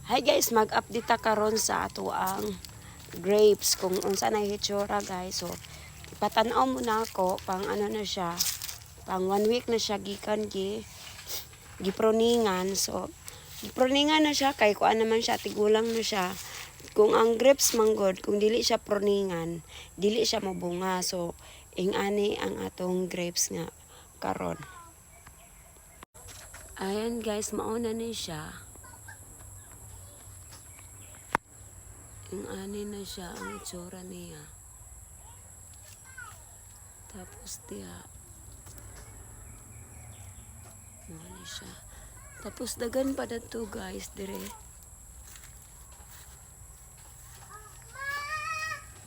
Hi guys, mag-update ta karon sa ato ang grapes kung unsa na hitsura guys. So ipatan-aw muna ako pang ano na siya, pang 1 week na siya gikan giproningan. So giproningan na siya kay kuan naman siya, tigulang na siya. Kung ang grapes manggod, kung dili siya proningan, dili siya mabunga. So ingani ang atong grapes nga karon. Ayan guys, mauna ni siya. Yung ani na siya, ang itsura niya. Tapos diya. Ano siya. Tapos dagan pa dito guys, dire.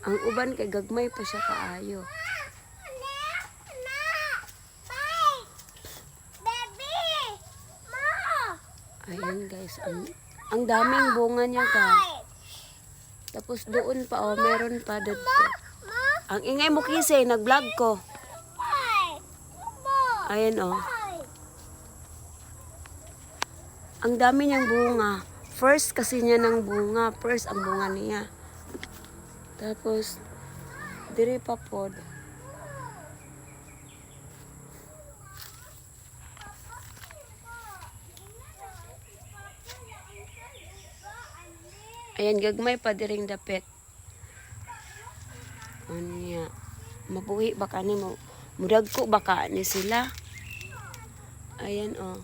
Ang uban kay gagmay pa siya kaayo. Ayun guys, ang daming bunga niya guys. Tapos doon pa, oh, meron pa dito. Ang ingay mo kasi, nag-vlog ko. Ayan, oh. Ang dami niyang bunga. First kasi niya ng bunga. First ang bunga niya. Tapos, dire pa pod. Ayan, gagmay pa diring dapit. Anya, mabuhi baka ni mo. Mudag ko baka ni sila. Ayan, oh.